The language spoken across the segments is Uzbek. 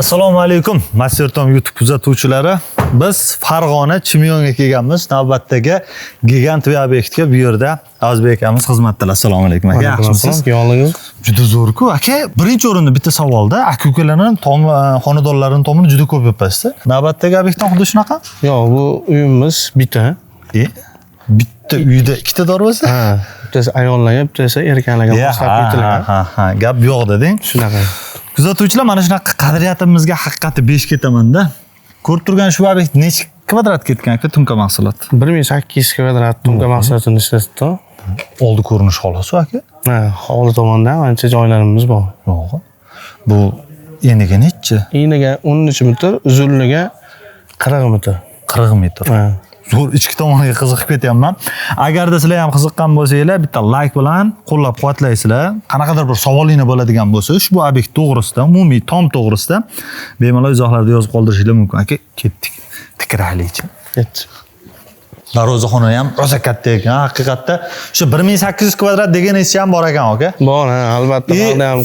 Assalomu alaykum, Mastertom YouTube kuzatuvchilari. Biz Farg'ona Chimyonga kelganmiz. Navbatdagi gigant obyektga bu yerda Ozbek akamiz xizmatdalar. Assalomu alaykum aka. Yaxshimisiz? Yonligim. Juda zo'r-ku. Aka, birinchi o'rinda bitta savolda, aka-ukalarning xonadonlarining tomini juda ko'p yapasizda. Navbatdagi obyektdan xuddi shunaqa? Yo'q, bu uyimiz bitta. Bitta uyda ikkita darvoza? Ha, bittasi ayollarga, bittasi erkaklarga moslab ketilgan. Ha, gap yo'q deding. Shunaqa. Kuzatuvchilar, mana shunaqa qadriyatimizga haqiqatni 5 ketaman-da. Ko'rib turgan shu obyekt necha kvadrat ketgan aka Tunka mahsulot? 1800 kvadrat Tunka mahsulotini ishlatdi. Oldi ko'rinish xolos aka? Ha, hovli tomonda ancha joylarimiz bor. Yo'q. Bu eniga necha? Eniga 13 metr, uzunligiga 40 metr. 40 metr. Ha. Zo'r ichki tomoniga qiziqib ketyapman. Agarda sizlar ham qiziqqan bo'lsanglar, bitta like bilan qo'llab-quvvatlaysizlar. Qanaqadir bir savolinglar bo'ladigan bo'lsa, ushbu obyekt to'g'risida, umumiy tom to'g'risida bemalol izohlarda yozib qoldirishingiz mumkin. Aka, ketdik. Tikraylikchi. Ketdi. Darvozaxona ham rosa katta ekan. Haqiqatda o'sha 1800 kvadrat deganingiz ham bor ekan, aka. Bor, albatta.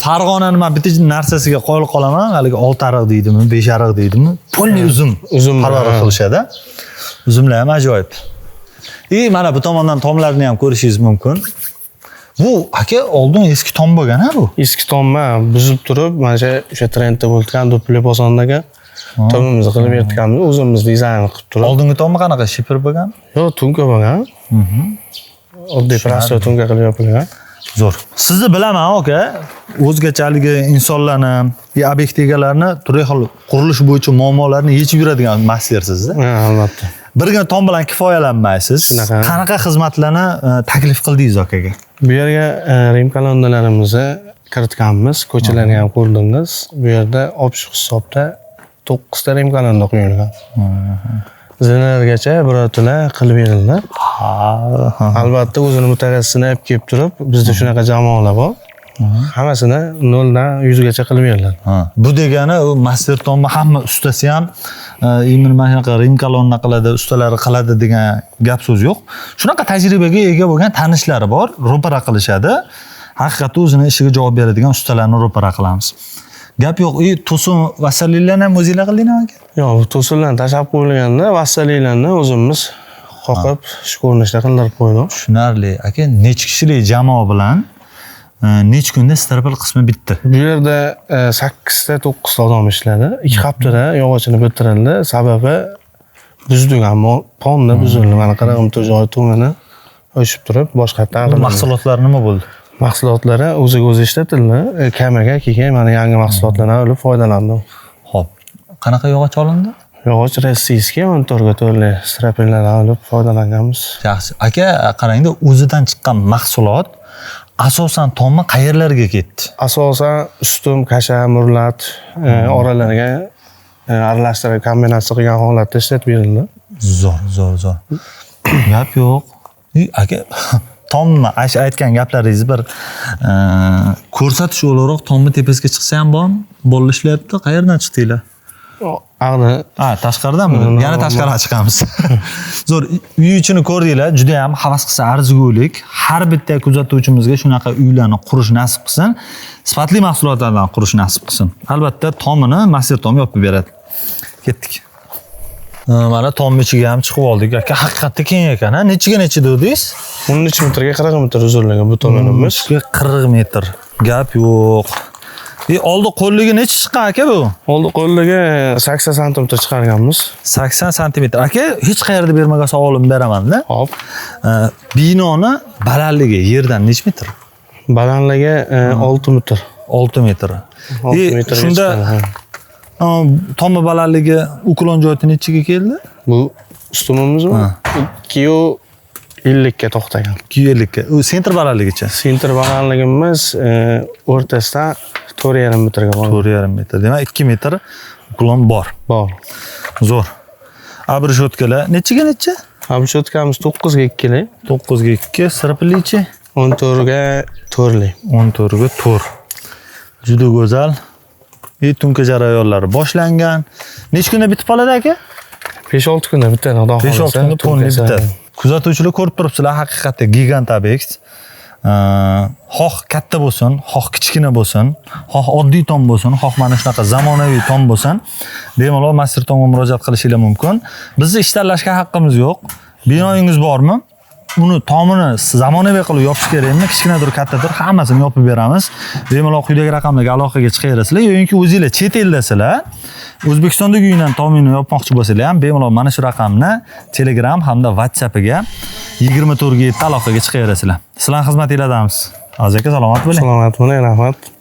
Farg'onani men bitta narsasiga qoyil qolaman. Haligi 6 ariq deydimi, 5 ariq deydimi? Polni uzum parvar qilishadi. Uzumlar ham ajoyib. Mana bu tomondan tomlarni ham ko'rishingiz mumkin. Bu aka oldin eski tom bo'lgan-a bu? Eski tomma buzib turib, mana o'sha trendda bo'lgan dupli bosondagi tomimizni qilib berganmiz, o'zimiz dizayn qilib turib. Oldingi tommi qanaqa shifr bo'lgan? Yo'q, Tunka bo'lgan. Oddiy prosto Tunka qilib yopilgan. Zo'r. Sizni bilaman aka, o'zgachaligi insonlarni, obyekt egalarini turli xil qurilish bo'yicha muammolarni yechib yuradigan mastersizda. Ha, albatta. Birgina tom bilan kifoyalanmaysiz. Qanaqa xizmatlarni taklif qildingiz akaga? Bu yerga Rim kolonnalarimizni kiritganmiz, ko'chalarni ham qurdingiz. Bu yerda optik hisobda 9 ta Rim kolonna qo'yilgan. Zinalargacha birortalar qilib berildi. Albatta o'zini mutaxassisini olib kelib turib, bizda shunaqa jamoalar bor. Hammasini 0 dan 100 gacha qilib beriladi. Bu degani u master tomni hamma ustasi ham mana shunaqa Rim kolonna qiladi, ustalari qiladi degan gap so'z yo'q. Shunaqa tajribaga ega bo'lgan tanishlari bor, ro'para qilishadi. Haqiqatda o'zini ishiga javob beradigan ustalarni ro'para qilamiz. Gap yo'q. To'sin vasalliklarni ham o'zingizlar qildingizmi aka? Yo'q, to'sinlarni tashab qo'yilganda vasalliklarni o'zimiz qoqib, shu ko'rinishda qildirib qo'ydik. Tushunarli. Aka, necha kishilik jamoa bilan necha kunda strapel qismi bitdi? Bu yerda 8 ta 9 ta odam ishladi. 2 haftada yog'ochini bitirildi. Sababi buzdik, ammo ponni buzildi. Mana 40 metr joy tomini o'shib turib, boshqatdan qildi. Mahsulotlar nima bo'ldi? Mahsulotlari o'ziga o'zi ishlatildi. Kameraga keyin mana yangi mahsulotlardan olib foydalandim. Xo'p. Qanaqa yog'och olindi? Yog'och rossiyskiy montorga turli strapellardan olib foydalanganmiz. Yaxshi. Aka, qarangda o'zidan chiqqan mahsulot asosan tommi qayerlarga ketdi? Asosan ustum, kasha, murlat oralariga aralashtirib kombinatsiya qilgan holatda ishlatib berildi. Zo'r. Gap yo'q. Aka, tomni aytgan gaplaringiz bir ko'rsatish o'laroq tomni tepasiga chiqsa ham bormi? Bo'lib ishlayapti. Qayerdan chiqdinglar? Tashqaridanmi? Yana tashqariga chiqamiz. Zo'r, uy ichini ko'rdinglar, juda ham havas qilsa arzigulik. Har bitta kuzatuvchimizga shunaqa uylarni qurish nasib qilsin, sifatli mahsulotlardan qurish nasib qilsin. Albatta, tomini Master Tom yopib beradi. Ketdik. Mana tom ichiga ham chiqib oldik. Aka, haqiqatda keng ekan-a? Nechiga dedingiz? 13 metrga 40 metr uzunligi bu tomonimiz. 40 metr. Gap yo'q. Oldi qo'lligi necha chiqqan aka bu? Oldi qo'lligi 80 sm chiqarganmiz. 80 sm. Aka, hech qayerda bermagan savolimni beraman-da. Hop. Binoni balandligi yerdan necha metr? Balandligi 6 metr. 6 metr. 6 metr. Shunda tomni balandligi uklon joyi nechiga keldi? Bu ustumimizmi? 250 ga to'xtagan. 250 ga. U sentr balandligicha. Sentr balandligimiz o'rtasida 4,5 metrga bor. 4,5 metr. Demak 2 metr uklon bor. Zo'r. Abrishotkalar necha? Abrishotkamiz 9 ga 2 li. 9 ga 2, sirpilichi 14 ga 4 li. 14 ga 4. Juda go'zal. Tunka jarayonlari boshlangan. Necha kunda bitib qoladi aka? 5-6 kunda bitadi, xudo xolasa. 5-6 kunda to'nli bitadi. Kuzatuvchilar ko'rib turibsizlar, haqiqatda gigant obyekt. xoh katta bo'lsin, xoh kichkina bo'lsin, xoh oddiy tom bo'lsin, xoh mana shunaqa zamonaviy tom bo'lsin, bemalol master tomga murojaat qilishinglar mumkin. Bizni ish tanlashga haqqimiz yo'q. Binoyingiz bormi? Uni tomini zamonaviy qilib yopish kerakmi, kichkinadir, kattadir, hammasini yopib beramiz. Bemalol quyidagi raqamlarga aloqaga chiqaverasizlar yoki o'zingizlar chet eldasizlar. O'zbekistondagi uydan tomini yopmoqchi bo'lsanglar ham bemalol mana shu raqamni Telegram hamda WhatsAppiga 24/7 aloqaga chiqaverasizlar. Sizlarning xizmatinglardamiz. Aziz aka, salomat bo'ling. Salomat bo'ling, rahmat.